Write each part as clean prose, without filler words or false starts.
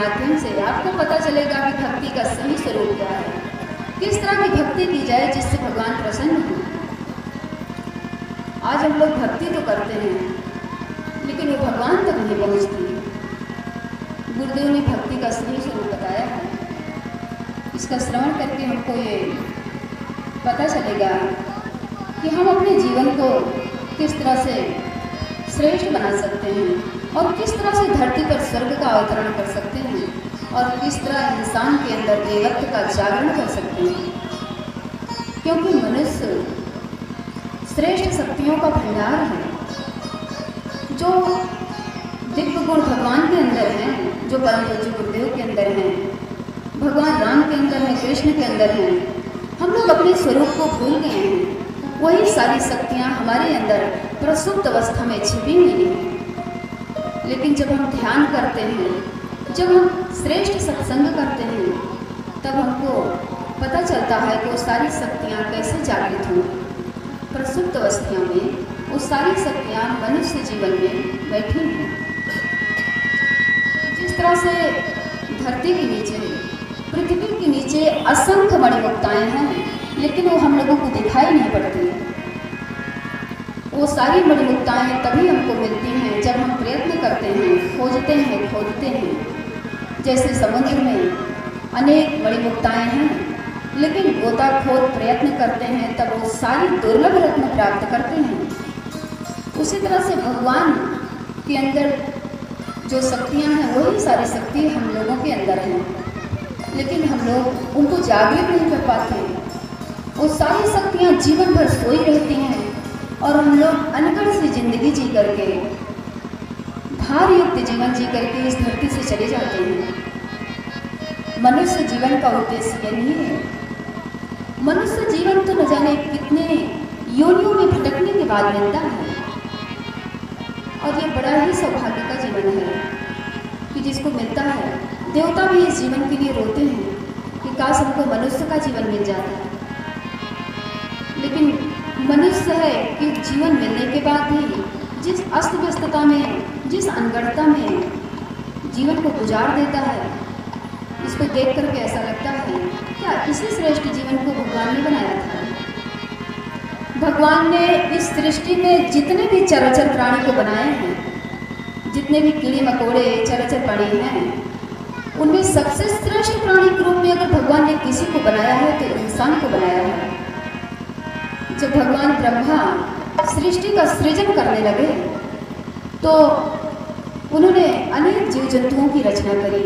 माध्यम से आपको पता चलेगा कि भक्ति का सही स्वरूप क्या है, किस तरह की भक्ति की जाए जिससे भगवान प्रसन्न हो। आज हम लोग भक्ति तो करते हैं लेकिन वो भगवान तक नहीं पहुँचती। गुरुदेव ने भक्ति का सही स्वरूप बताया है। इसका श्रवण करके हमको ये पता चलेगा कि हम अपने जीवन को किस तरह से श्रेष्ठ बना सकते हैं और किस तरह से धरती पर स्वर्ग का अवतरण कर सकते हैं और किस तरह इंसान के अंदर देवत्व का जागरण कर सकते हैं। क्योंकि मनुष्य श्रेष्ठ शक्तियों का भंडार है। जो दिव्य गुण भगवान के अंदर हैं, जो परम पूज्य गुरुदेव के अंदर हैं, भगवान राम के अंदर हैं, कृष्ण के अंदर हैं, हम लोग अपने स्वरूप को भूल गए हैं। वही सारी शक्तियाँ हमारे अंदर प्रसुप्त अवस्था में छिपी हुई हैं। लेकिन जब हम ध्यान करते हैं, जब हम श्रेष्ठ सत्संग करते हैं, तब हमको पता चलता है कि वो सारी शक्तियाँ कैसे जागृत हों। प्रसुप्त अवस्था में वो सारी शक्तियाँ मनुष्य जीवन में बैठी हैं। जिस तरह से धरती के नीचे, पृथ्वी के नीचे असंख्य मणिमुक्ताएँ हैं, लेकिन वो हम लोगों को दिखाई नहीं पड़ती। वो सारी मणिमुक्ताएँ तभी हमको मिलती हैं जब हम प्रयत्न करते हैं, खोजते हैं, खोजते हैं। जैसे समुद्र में अनेक मणिमुक्ताएँ हैं, लेकिन गोताखोर प्रयत्न करते हैं तब वो सारी दुर्लभ रत्न प्राप्त करते हैं। उसी तरह से भगवान के अंदर जो शक्तियाँ हैं वही सारी शक्ति हम लोगों के अंदर हैं, लेकिन हम लोग उनको जागृत नहीं कर पाते। वो सारी शक्तियाँ जीवन भर सोई रहती हैं और हम लोग अनगढ़ सी जिंदगी जी करके, भार युक्त जीवन जी करके इस धरती से चले जाते हैं। मनुष्य जीवन का उद्देश्य यह नहीं है। मनुष्य जीवन तो न जाने कितने योनियों में भटकने के बाद मिलता है, और ये बड़ा ही सौभाग्य का जीवन है कि जिसको मिलता है। देवता भी इस जीवन के लिए रोते हैं कि काश हमको मनुष्य का जीवन मिल जाता है। लेकिन मनुष्य है कि जीवन मिलने के बाद भी जिस अस्त व्यस्तता में, जिस अनगढ़ता में जीवन को गुजार देता है, इसको देख करके ऐसा लगता है क्या इसी श्रेष्ठ जीवन को भगवान ने बनाया था। भगवान ने इस सृष्टि में जितने भी चराचर प्राणी को बनाए हैं, जितने भी कीड़े मकोड़े चराचर प्राणी हैं, उनमें सबसे श्रेष्ठ प्राणी के रूप में अगर भगवान ने किसी को बनाया है तो इंसान को बनाया है। जब भगवान ब्रह्मा सृष्टि का सृजन करने लगे तो उन्होंने अनेक जीव जंतुओं की रचना करी,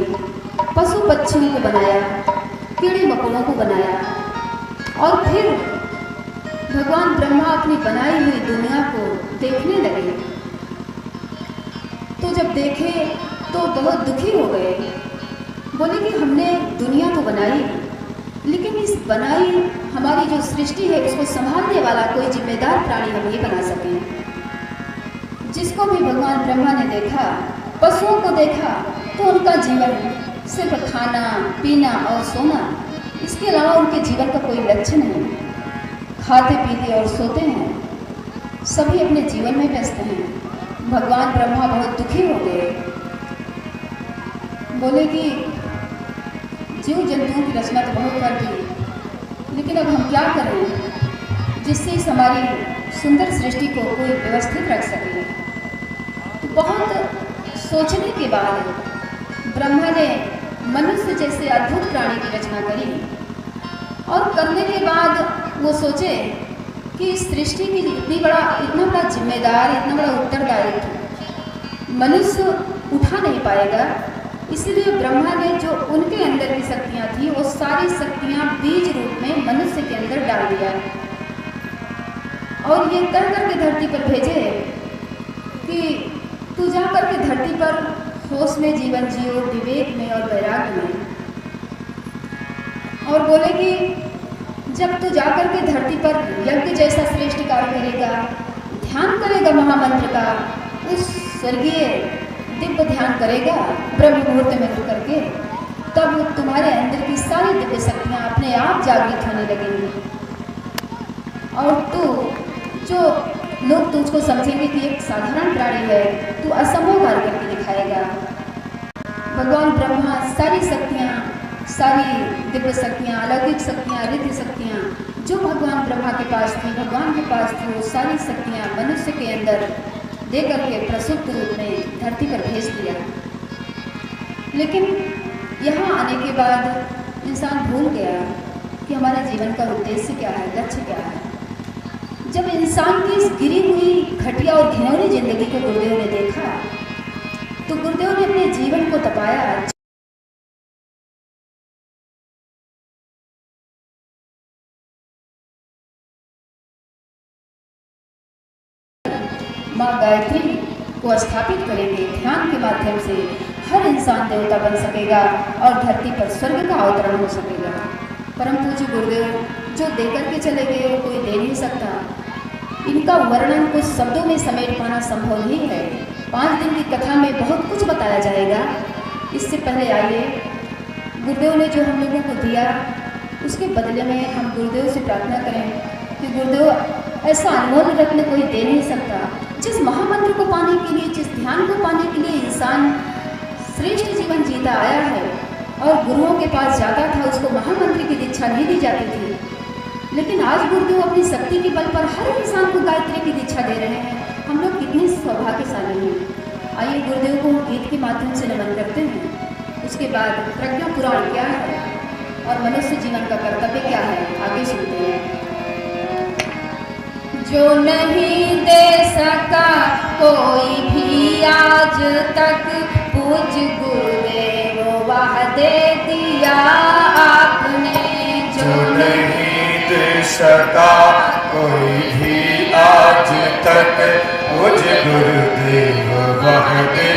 पशु पक्षियों को बनाया, कीड़े मकोड़ों को बनाया, और फिर भगवान ब्रह्मा अपनी बनाई हुई दुनिया को देखने लगे। तो जब देखे तो बहुत दुखी हो गए। बोले कि हमने दुनिया तो बनाई, लेकिन इस बनाई हमारी जो सृष्टि है उसको संभालने वाला कोई जिम्मेदार प्राणी हम नहीं बना सके। जिसको भी भगवान ब्रह्मा ने देखा, पशुओं को देखा, तो उनका जीवन सिर्फ खाना पीना और सोना, इसके अलावा उनके जीवन का कोई लक्ष्य नहीं। खाते पीते और सोते हैं, सभी अपने जीवन में व्यस्त हैं। भगवान ब्रह्मा बहुत दुखी हो गए। बोले कि जीव जंतुओं की रचना तो बहुत कर दी, लेकिन अब हम क्या करें जिससे इस हमारी सुंदर सृष्टि को कोई व्यवस्थित रख सके। तो बहुत सोचने के बाद ब्रह्मा ने मनुष्य जैसे अद्भुत प्राणी की रचना करी, और करने के बाद वो सोचे कि इस सृष्टि की इतना बड़ा जिम्मेदार, इतना बड़ा उत्तरदायित्व मनुष्य उठा नहीं पाएगा। इसलिए ब्रह्मा ने जो उनके अंदर की शक्तियाँ थी वो सारी शक्तियाँ बीज रूप में मनुष्य के अंदर डाल दिया, और ये कर करके धरती पर भेजे कि तू जा करके धरती पर होश में जीवन जियो, विवेक में और वैराग्य में। और बोले कि जब तू जा करके धरती पर यज्ञ जैसा श्रेष्ठ कार्य करेगा, ध्यान करेगा महामंत्र का, उस स्वर्गीय दिव्य ध्यान करेगा ब्रह्म मुहूर्त में रुक करके, तब तुम्हारे अंदर की सारी दिव्य शक्तियाँ अपने आप जागृत होने लगेंगी, और तू जो लोग तुझको समझेंगे कि एक साधारण प्राणी है, तू असंभव कार्य करके दिखाएगा। भगवान ब्रह्मा सारी शक्तियाँ, सारी दिव्य शक्तियाँ, अलौकिक शक्तियाँ, रिद्धि शक्तियाँ जो भगवान ब्रह्मा के पास थी, भगवान के पास थी, वो सारी शक्तियाँ मनुष्य के अंदर दे करके प्रसुप्त रूप में धरती पर भेज दिया। लेकिन यहाँ आने के बाद इंसान भूल गया कि हमारे जीवन का उद्देश्य क्या है, लक्ष्य क्या है। जब इंसान की इस गिरी हुई घटिया और घिनौनी जिंदगी को गुरुदेव ने देखा तो गुरुदेव ने अपने जीवन को तपाया। माँ गायत्री को स्थापित करेंगे, ध्यान के माध्यम से हर इंसान देवता बन सकेगा और धरती पर स्वर्ग का अवतरण हो सकेगा। परम पूज्य गुरुदेव जो देकर के चले गए वो कोई दे नहीं सकता। इनका वर्णन कुछ शब्दों में समेट पाना संभव नहीं है। 5 दिन की कथा में बहुत कुछ बताया जाएगा। इससे पहले आइए गुरुदेव ने जो हम लोगों को दिया उसके बदले में हम गुरुदेव से प्रार्थना करें कि गुरुदेव ऐसा अनमोल रत्न कोई दे नहीं सकता। जिस महामंत्र को पाने के लिए, जिस ध्यान को पाने के लिए इंसान श्रेष्ठ जीवन जीता आया है और गुरुओं के पास जाता था, उसको महामंत्र की दीक्षा नहीं दी जाती थी। लेकिन आज गुरुदेव अपनी शक्ति के बल पर हर इंसान को गायत्री की दीक्षा दे रहे हैं। हम लोग कितने सौभाग्यशाली हैं। आइए गुरुदेव को गीत के माध्यम से नमन करते हैं। उसके बाद प्रज्ञा पुराण क्या है और मनुष्य जीवन का कर्तव्य क्या है, आगे सुनते हैं। जो नहीं दे सका कोई भी आज तक, पूज्य गुरुदेव वह दे दिया आपने। जो नहीं दे सका कोई भी आज तक, पूज्य गुरुदेव वह दे